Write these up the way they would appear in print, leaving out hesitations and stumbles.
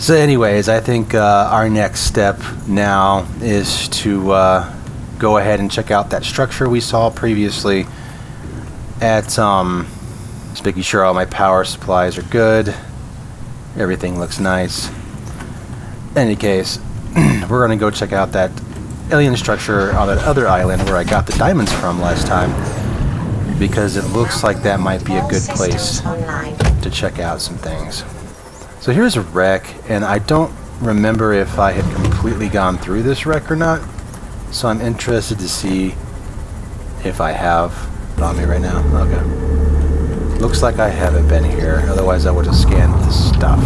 So anyways, I think our next step now is to go ahead and check out that structure we saw previously at just making sure all my power supplies are good. Everything looks nice. In any case, we're going to go check out that alien structure on that other island where I got the diamonds from last time, because it looks like that might be a good place to check out some things. So here's a wreck, and I don't remember if I had completely gone through this wreck or not, so I'm interested to see if I have it on me right now. Okay. Looks like I haven't been here, otherwise I would have scanned the stuff.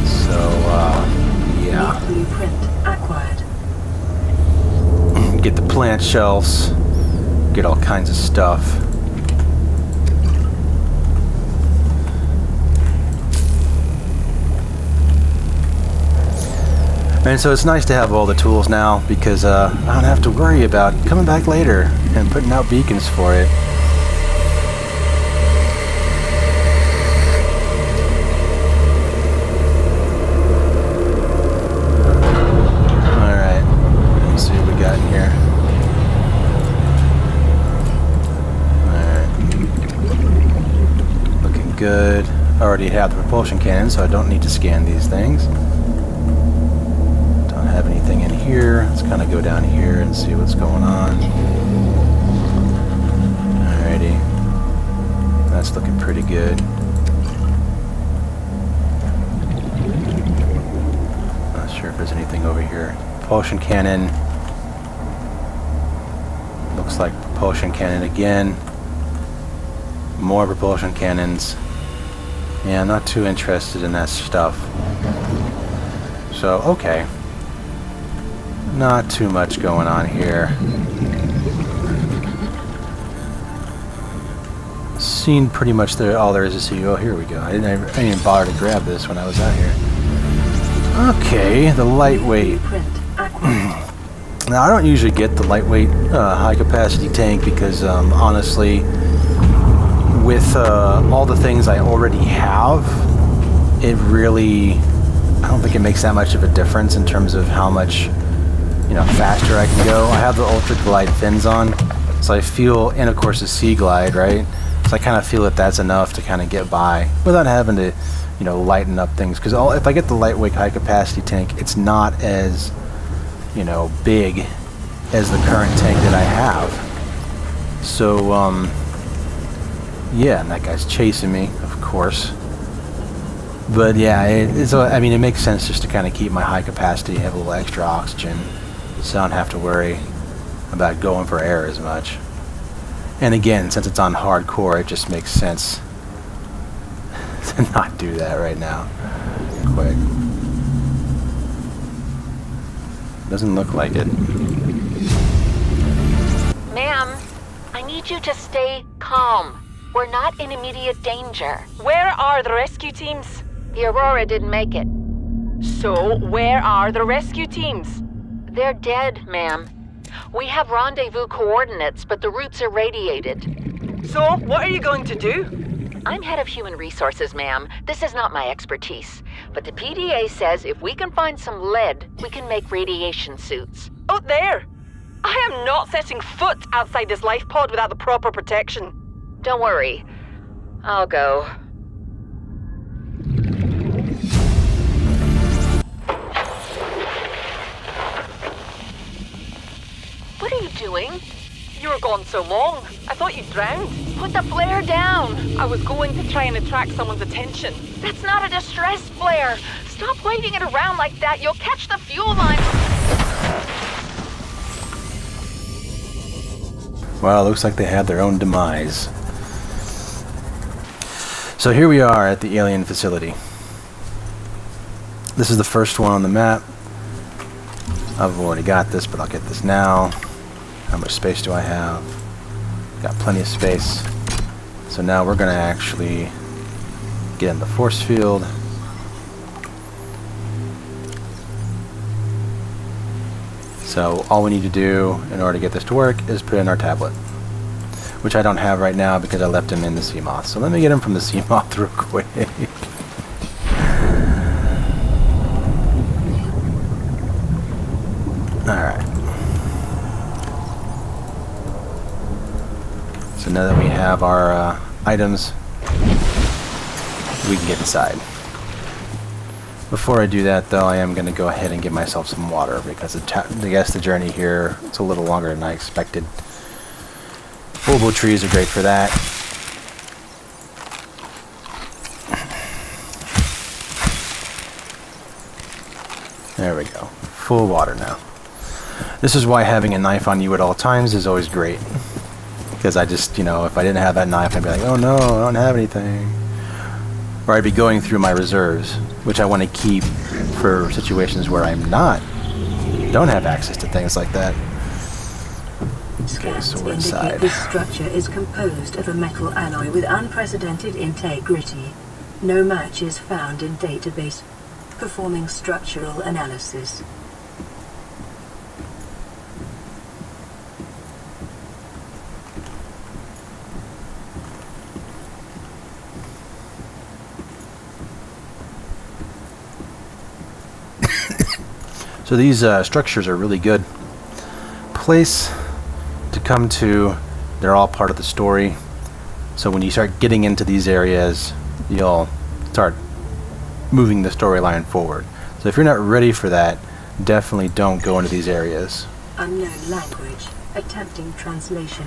So, yeah. Get the plant shelves, get all kinds of stuff. And so it's nice to have all the tools now, because I don't have to worry about coming back later and putting out beacons for it. Alright, let's see what we got in here. Alright. Looking good. I already have the propulsion cannon, so I don't need to scan these things. Have anything in here. Let's kind of go down here and see what's going on. Alrighty. That's looking pretty good. Not sure if there's anything over here. Propulsion cannon. Looks like propulsion cannon again. More propulsion cannons. Yeah, I'm not too interested in that stuff. So, okay. Not too much going on here. Seen pretty much all there is to see. Oh, here we go. I didn't even bother to grab this when I was out here. Okay, the lightweight. Now, I don't usually get the lightweight high-capacity tank because, honestly, with all the things I already have, it really... I don't think it makes that much of a difference in terms of how much... faster I can go. I have the Ultra Glide fins on, so I feel, and of course the Sea Glide, right? So I kind of feel that that's enough to kind of get by without having to, lighten up things. Because if I get the lightweight high capacity tank, it's not as, big as the current tank that I have. So, yeah, and that guy's chasing me, of course. But yeah, it makes sense just to kind of keep my high capacity, have a little extra oxygen, so I don't have to worry about going for air as much. And again, since it's on hardcore, it just makes sense to not do that right now. Quick. Doesn't look like it. Ma'am, I need you to stay calm. We're not in immediate danger. Where are the rescue teams? The Aurora didn't make it. So, where are the rescue teams? They're dead, ma'am. We have rendezvous coordinates, but the route's irradiated. So, what are you going to do? I'm head of human resources, ma'am. This is not my expertise. But the PDA says if we can find some lead, we can make radiation suits. Oh, there! I am not setting foot outside this life pod without the proper protection. Don't worry. I'll go. What are you doing? You were gone so long. I thought you drowned. Put the flare down. I was going to try and attract someone's attention. That's not a distress flare. Stop waving it around like that. You'll catch the fuel line. Well, it looks like they had their own demise. So here we are at the alien facility. This is the first one on the map. I've already got this, but I'll get this now. How much space do I have? Got plenty of space. So now we're going to actually get in the force field. So all we need to do in order to get this to work is put in our tablet, which I don't have right now because I left him in the Seamoth. So let me get him from the Seamoth real quick. So now that we have our items, we can get inside. Before I do that, though, I am going to go ahead and get myself some water because I guess the journey here is a little longer than I expected. Bulbo trees are great for that. There we go. Full water now. This is why having a knife on you at all times is always great. Because I just, you know, if I didn't have that knife, I'd be like, oh no, I don't have anything. Or I'd be going through my reserves, which I want to keep for situations where don't have access to things like that. Okay, so we're inside. This structure is composed of a metal alloy with unprecedented integrity. No match is found in database. Performing structural analysis. So these structures are really good place to come to. They're all part of the story. So when you start getting into these areas, you'll start moving the storyline forward. So if you're not ready for that, definitely don't go into these areas. Unknown language. Attempting translation.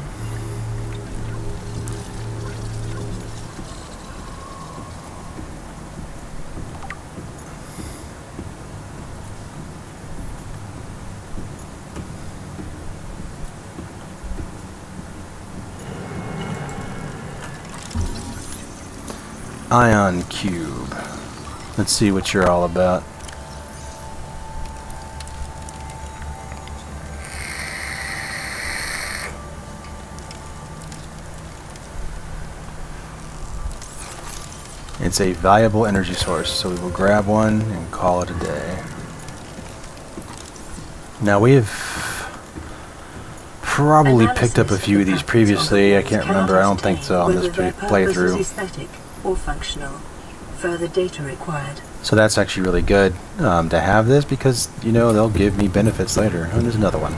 Ion Cube. Let's see what you're all about. It's a valuable energy source, so we will grab one and call it a day. Now we've probably picked up a few of these previously. I can't remember. I don't think so on this playthrough. Aesthetic or functional. Further data required. So that's actually really good to have this because, you know, they'll give me benefits later. Oh, there's another one.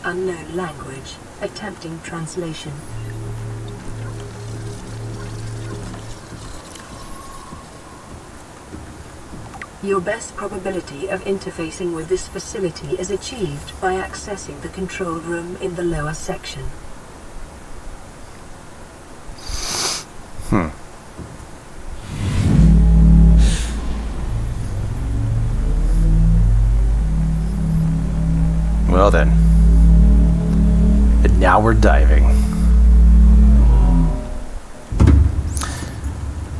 Unknown language. Attempting translation. Your best probability of interfacing with this facility is achieved by accessing the control room in the lower section. Well then. And now we're diving.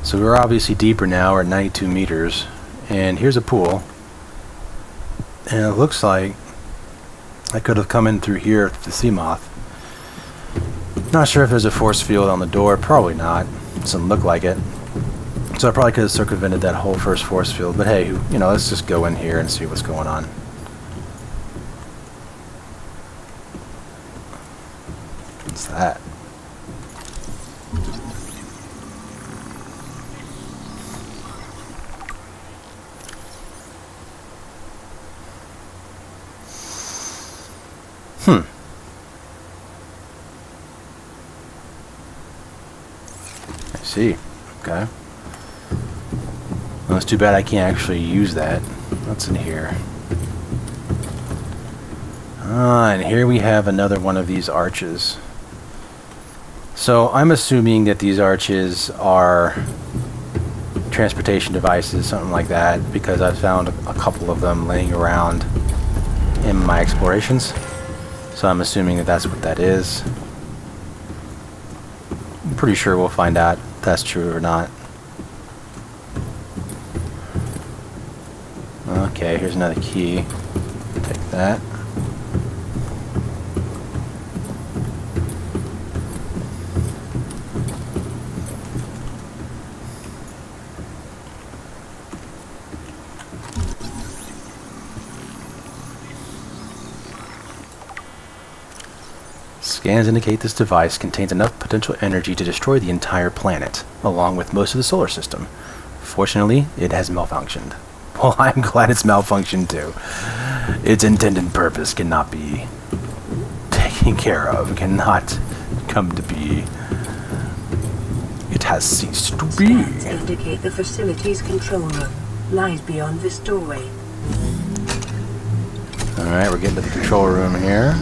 So we're obviously deeper now. We're at 92 meters. And here's a pool. And it looks like I could have come in through here to the sea moth. Not sure if there's a force field on the door. Probably not. Doesn't look like it. So I probably could have circumvented that whole first force field. But hey, you know, let's just go in here and see what's going on. What's that? I see. Okay. Well, it's too bad I can't actually use that. What's in here? And here we have another one of these arches. So I'm assuming that these arches are transportation devices, something like that, because I've found a couple of them laying around in my explorations. So I'm assuming that that's what that is. I'm pretty sure we'll find out if that's true or not. Okay, here's another key. Take that. Scans indicate this device contains enough potential energy to destroy the entire planet, along with most of the solar system. Fortunately, it has malfunctioned. Well, I'm glad it's malfunctioned too. Its intended purpose cannot be taken care of, cannot come to be. It has ceased to be. Scans indicate the facility's control room lies beyond this doorway. Alright, we're getting to the control room here.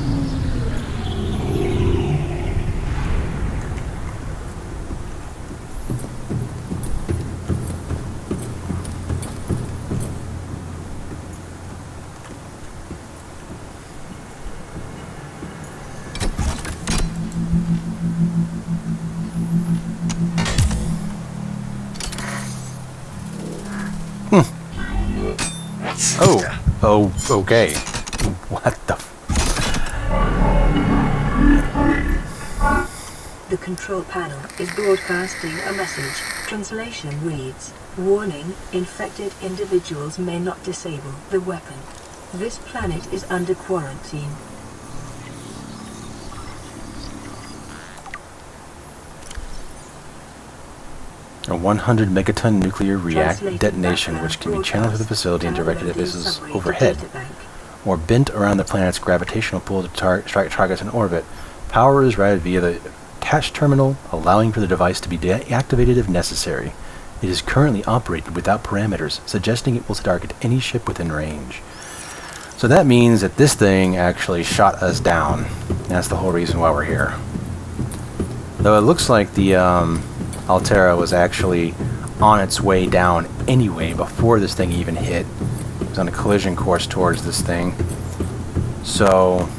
Oh, okay. What the The control panel is broadcasting a message. Translation reads, "Warning, infected individuals may not disable the weapon. This planet is under quarantine." A 100 megaton nuclear Translated detonation background which can be channeled through the facility and directed at downloading missiles summary to overhead, databank. or bent around the planet's gravitational pull to strike targets in orbit. Power is routed via the attached terminal, allowing for the device to be deactivated if necessary. It is currently operating without parameters, suggesting it will target any ship within range. So that means that this thing actually shot us down. That's the whole reason why we're here. Though it looks like the Altera was actually on its way down anyway before this thing even hit. It was on a collision course towards this thing. So,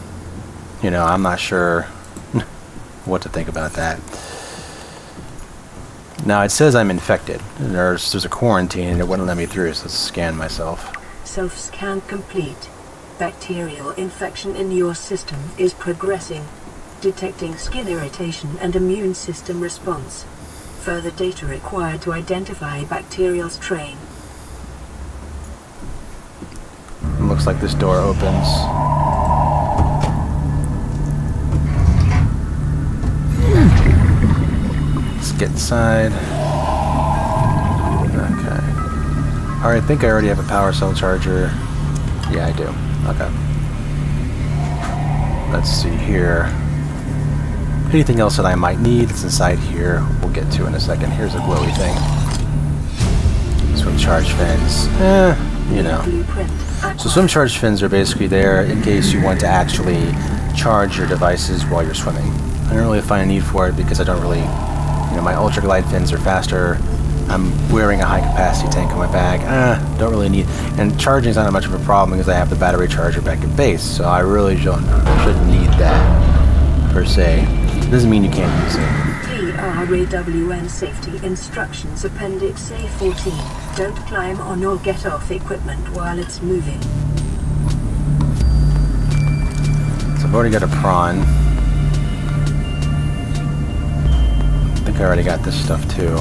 you know, I'm not sure what to think about that. Now, it says I'm infected. There's a quarantine and it wouldn't let me through, so let's scan myself. Self-scan complete. Bacterial infection in your system is progressing. Detecting skin irritation and immune system response. Further data required to identify bacterial strain. Looks like this door opens. Let's get inside. Okay. Alright, I think I already have a power cell charger. Yeah, I do. Okay. Let's see here. Anything else that I might need that's inside here, we'll get to in a second. Here's a glowy thing. Swim charge fins. You know. So swim charge fins are basically there in case you want to actually charge your devices while you're swimming. I don't really find a need for it because I don't really, you know, my ultra glide fins are faster. I'm wearing a high capacity tank on my bag. Don't really need, and charging is not much of a problem because I have the battery charger back at base, so I really shouldn't need that per se. It doesn't mean you can't use it. TRAWN Safety Instructions Appendix A14. Don't climb on or get off equipment while it's moving. So I've already got a prawn. I think I already got this stuff too.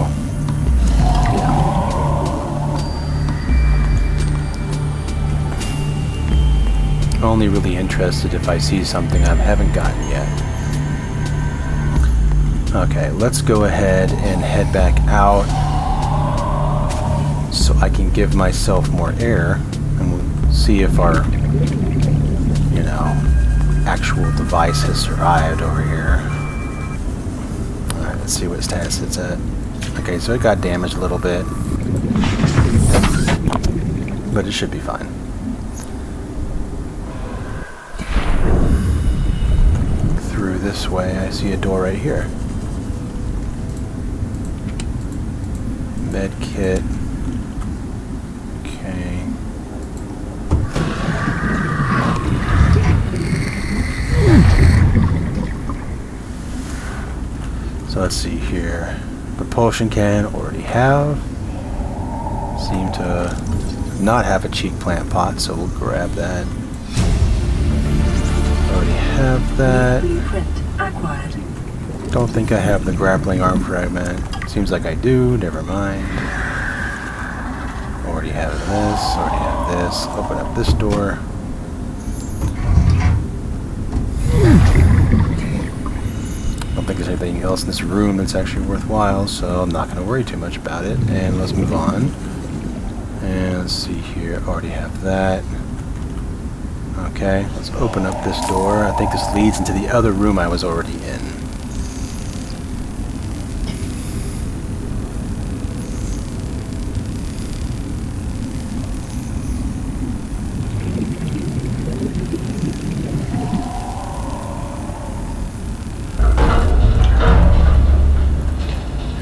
Yeah. Only really interested if I see something I haven't gotten yet. Okay, let's go ahead and head back out so I can give myself more air, and we'll see if our, you know, actual device has survived over here. Alright, let's see what status it's at. Okay, so it got damaged a little bit, but it should be fine. Through this way, I see a door right here. Med kit. Okay. So let's see here. Propulsion can already have. Seem to not have a cheek plant pot, so we'll grab that. Already have that. Blueprint acquired. Don't think I have the grappling arm fragment. Seems like I do, never mind. Already have this, already have this. Open up this door. Don't think there's anything else in this room that's actually worthwhile, so I'm not going to worry too much about it. And let's move on. And let's see here, already have that. Okay, let's open up this door. I think this leads into the other room I was already in.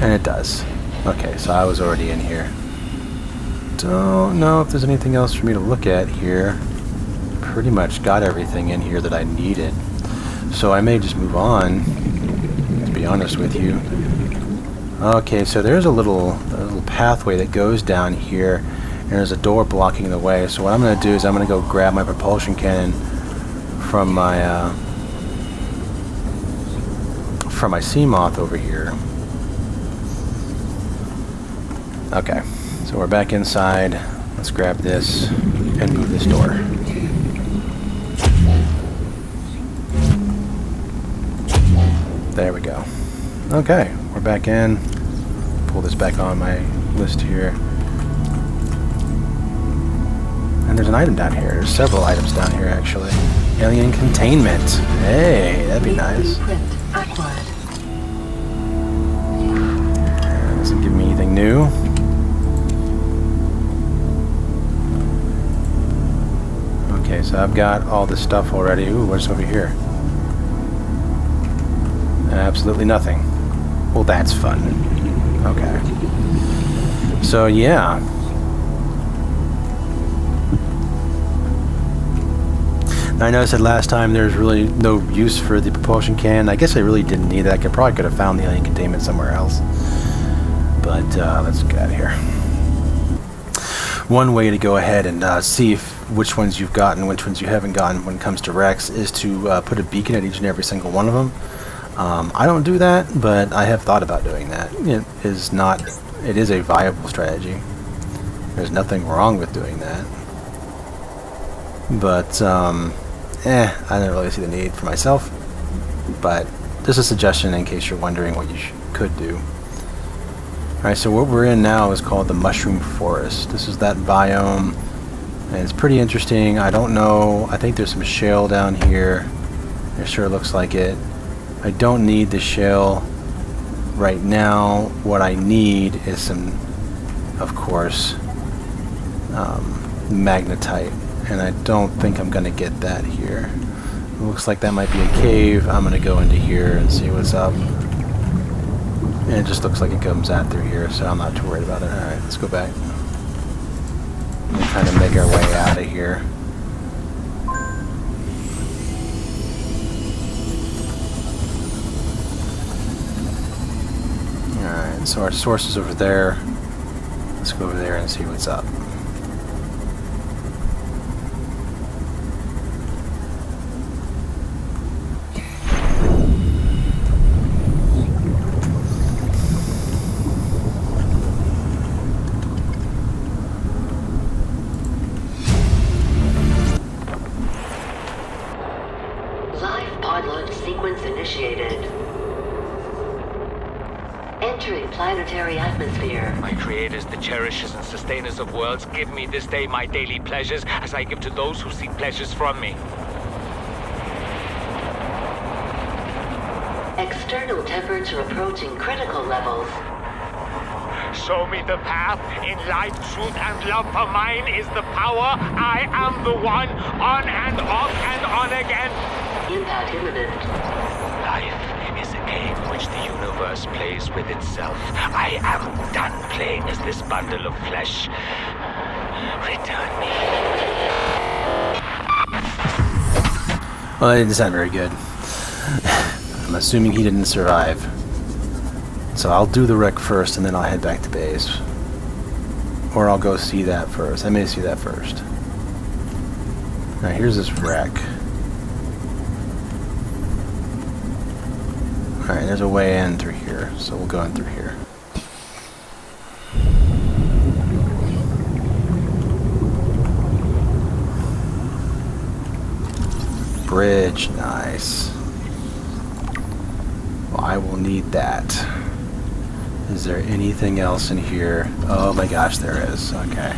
And it does. Okay, so I was already in here. Don't know if there's anything else for me to look at here. Pretty much got everything in here that I needed. So I may just move on, to be honest with you. Okay, so there's a little pathway that goes down here, and there's a door blocking the way. So what I'm going to do is I'm going to go grab my propulsion cannon from my Seamoth over here. Okay, so we're back inside. Let's grab this and move this door. There we go. Okay, we're back in. Pull this back on my list here. And there's an item down here. There's several items down here, actually. Alien containment. Hey, that'd be nice. Doesn't give me anything new. Okay, so I've got all this stuff already. Ooh, what's over here? Absolutely nothing. Well, that's fun. Okay. So, yeah. Now, I know I said last time there's really no use for the propulsion cannon. I guess I really didn't need that. I probably could have found the alien containment somewhere else. But let's get out of here. One way to go ahead and see which ones you've gotten, which ones you haven't gotten when it comes to Rex is to put a beacon at each and every single one of them. I don't do that, but I have thought about doing that. It is a viable strategy. There's nothing wrong with doing that. But, I don't really see the need for myself. But just a suggestion in case you're wondering what you could do. Alright, so what we're in now is called the Mushroom Forest. This is that biome, and it's pretty interesting. I don't know, I think there's some shale down here. It sure looks like it. I don't need the shale right now. What I need is some, of course, magnetite, and I don't think I'm going to get that here. It looks like that might be a cave. I'm going to go into here and see what's up. And it just looks like it comes out through here, so I'm not too worried about it. Alright, let's go back. We're trying to make our way out of here. Alright, so our source is over there. Let's go over there and see what's up. Entering planetary atmosphere. My creators, the cherishers and sustainers of worlds, give me this day my daily pleasures as I give to those who seek pleasures from me. External temperature approaching critical levels. Show me the path. In life, truth, and love for mine is the power. I am the one, on and off and on again. Impact imminent. Life is a game which the universe plays with itself. I am done playing as this bundle of flesh. Return me. Well, that didn't sound very good. I'm assuming he didn't survive. So I'll do the wreck first and then I'll head back to base. Or I'll go see that first. I may see that first. Now here's this wreck. Alright, there's a way in through here, so we'll go in through here. Bridge, nice. Well, I will need that. Is there anything else in here? Oh my gosh, there is. Okay.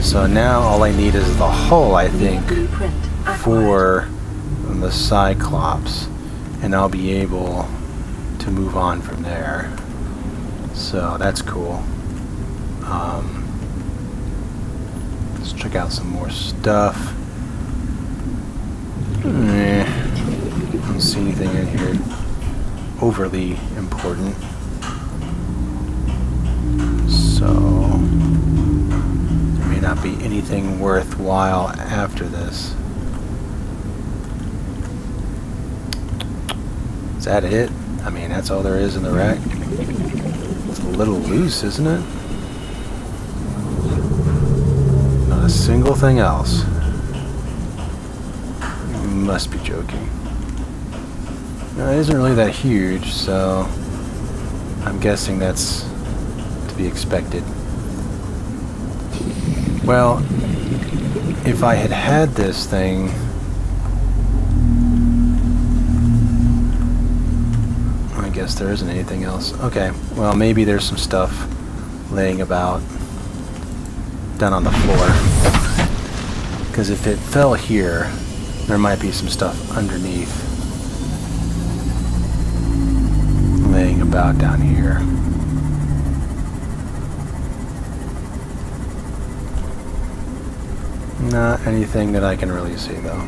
So now all I need is the hull, I think, Blueprint acquired. for the Cyclops, and I'll be able to move on from there. So that's cool. Let's check out some more stuff. Don't see anything in here overly important. So there may not be anything worthwhile after this. Is that it? I mean, that's all there is in the wreck. It's a little loose, isn't it? Not a single thing else. You must be joking. No, it isn't really that huge, so I'm guessing that's to be expected. Well, if I had had this thing, I guess there isn't anything else. Okay, well, maybe there's some stuff laying about down on the floor. Because if it fell here, there might be some stuff underneath laying about down here. Not anything that I can really see, though.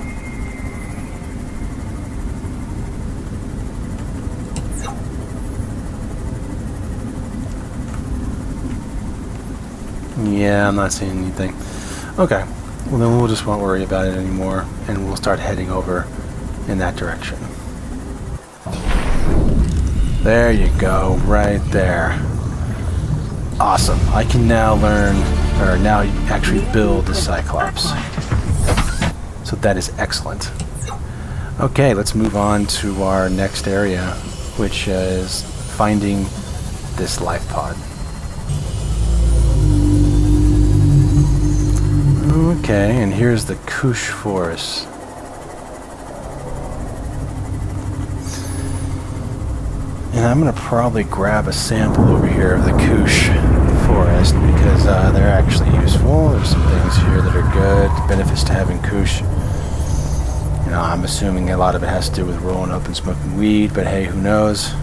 Yeah, I'm not seeing anything. Okay, well then we'll just won't worry about it anymore, and we'll start heading over in that direction. There you go, right there. Awesome. I can now learn, or now actually build the Cyclops. So that is excellent. Okay, let's move on to our next area, which is finding this life pod. Okay, and here's the Kush forest. And I'm going to probably grab a sample over here of the Kush forest because they're actually useful. There's some things here that are good, benefits to having Kush. You know, I'm assuming a lot of it has to do with rolling up and smoking weed, but hey, who knows?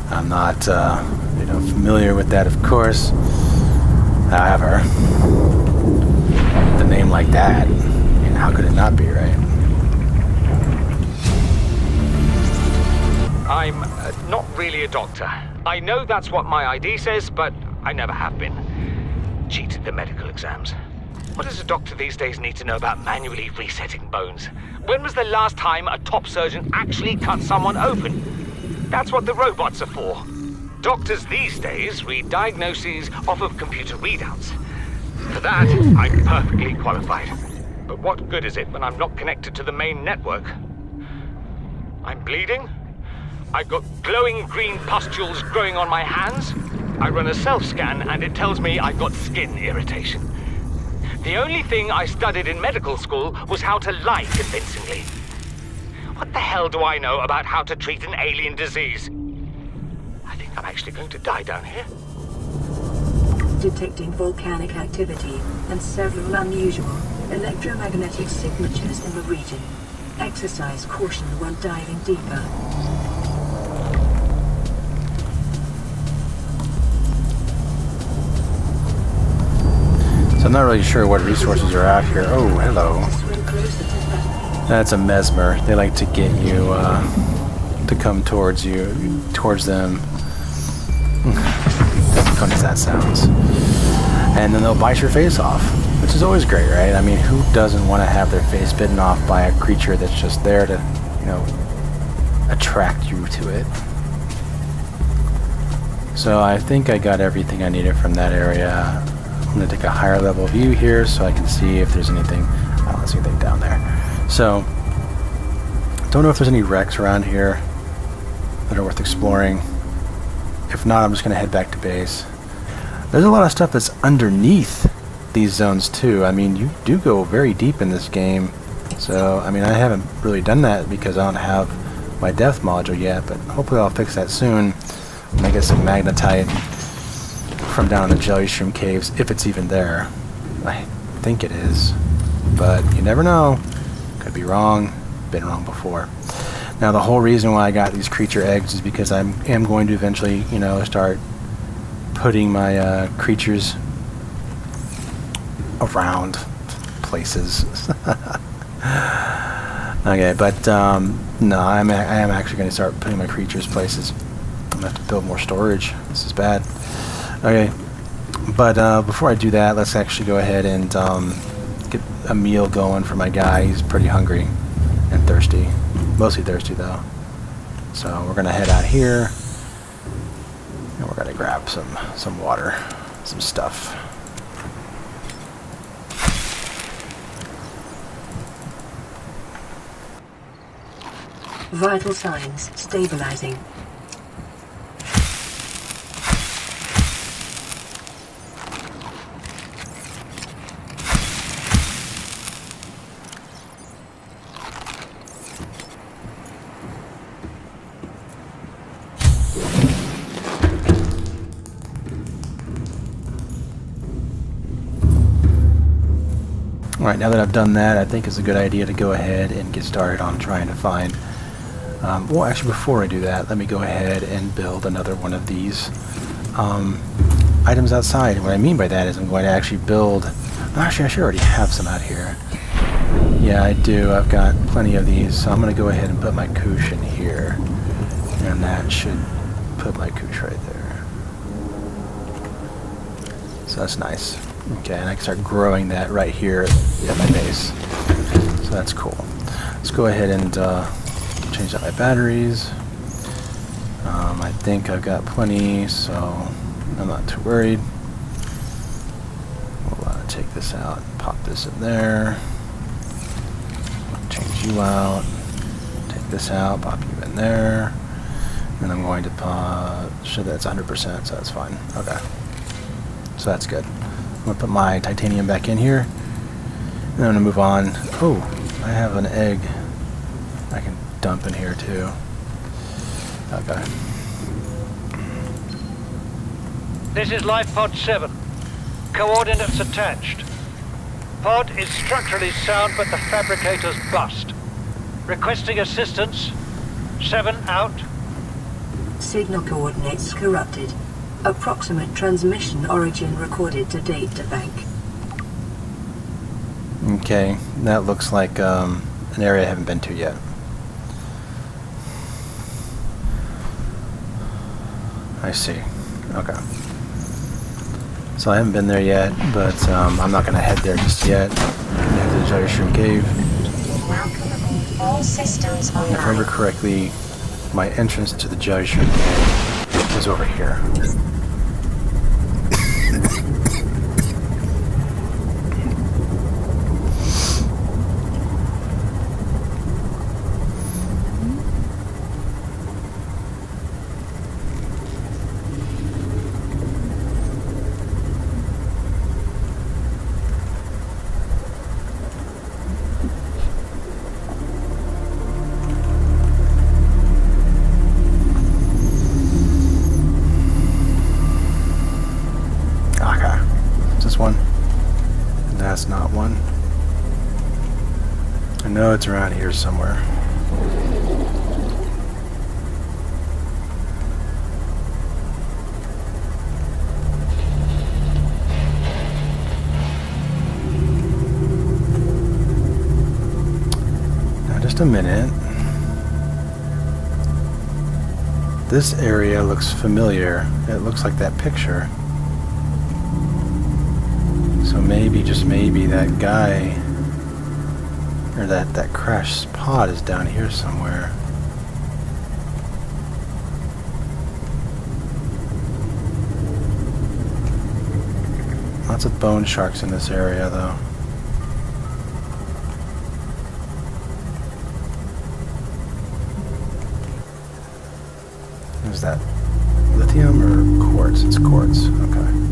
I'm not, familiar with that, of course. However, with a name like that, how could it not be, right? I'm not really a doctor. I know that's what my ID says, but I never have been. Cheated the medical exams. What does a doctor these days need to know about manually resetting bones? When was the last time a top surgeon actually cut someone open? That's what the robots are for. Doctors these days read diagnoses off of computer readouts. For that, I'm perfectly qualified. But what good is it when I'm not connected to the main network? I'm bleeding. I've got glowing green pustules growing on my hands. I run a self-scan and it tells me I've got skin irritation. The only thing I studied in medical school was how to lie convincingly. What the hell do I know about how to treat an alien disease? I think I'm actually going to die down here. Detecting volcanic activity and several unusual electromagnetic signatures in the region. Exercise caution when diving deeper. So I'm not really sure what resources are out here. Oh, hello. That's a mesmer. They like to get you to come towards them. As funny as that sounds. And then they'll bite your face off, which is always great, right? I mean, who doesn't want to have their face bitten off by a creature that's just there to, attract you to it? So I think I got everything I needed from that area. I'm going to take a higher level view here so I can see if there's anything. I don't see anything down there. So, don't know if there's any wrecks around here that are worth exploring. If not, I'm just going to head back to base. There's a lot of stuff that's underneath these zones too. I mean, you do go very deep in this game. So, I mean, I haven't really done that because I don't have my depth module yet, but hopefully I'll fix that soon when I get some magnetite from down in the jelly shroom caves, if it's even there. I think it is, but you never know. Could be wrong. Been wrong before. Now the whole reason why I got these creature eggs is because I am going to eventually, you know, start putting my creatures around places. Okay, but no, I am actually going to start putting my creatures places. I'm going to have to build more storage. This is bad. Okay, but before I do that, let's actually go ahead and get a meal going for my guy. He's pretty hungry and thirsty. Mostly thirsty, though. So we're going to head out here, and we're going to grab some water, some stuff. Vital signs stabilizing. Alright, now that I've done that, I think it's a good idea to go ahead and get started on trying to find... well, actually, before I do that, let me go ahead and build another one of these items outside. And what I mean by that is I'm going to actually build... Actually, I should already have some out here. Yeah, I do. I've got plenty of these, so I'm going to go ahead and put my Kush in here. And that should put my Kush right there. So that's nice. Okay, and I can start growing that right here at my base. So that's cool. Let's go ahead and change out my batteries. I think I've got plenty, so I'm not too worried. We'll take this out, pop this in there. Change you out. Take this out, pop you in there. And I'm going to show that it's 100%, so that's fine. Okay. So that's good. I'm going to put my titanium back in here. And I'm going to move on. Oh, I have an egg I can dump in here too. Okay. This is Life Pod 7. Coordinates attached. Pod is structurally sound, but the fabricator's bust. Requesting assistance. 7 out. Signal coordinates corrupted. Approximate transmission origin recorded to data bank. Okay, that looks like an area I haven't been to yet. I see. Okay. So I haven't been there yet, but I'm not going to head there just yet. I'm going to head to the Giant Shroom Cave. All systems If I remember correctly, my entrance to the Giant Shroom Cave is over here. That's not one. I know it's around here somewhere. Now just a minute. This area looks familiar. It looks like that picture. So maybe, just maybe, that guy, or that crashed pod is down here somewhere. Lots of bone sharks in this area, though. Is that lithium or quartz? It's quartz. Okay.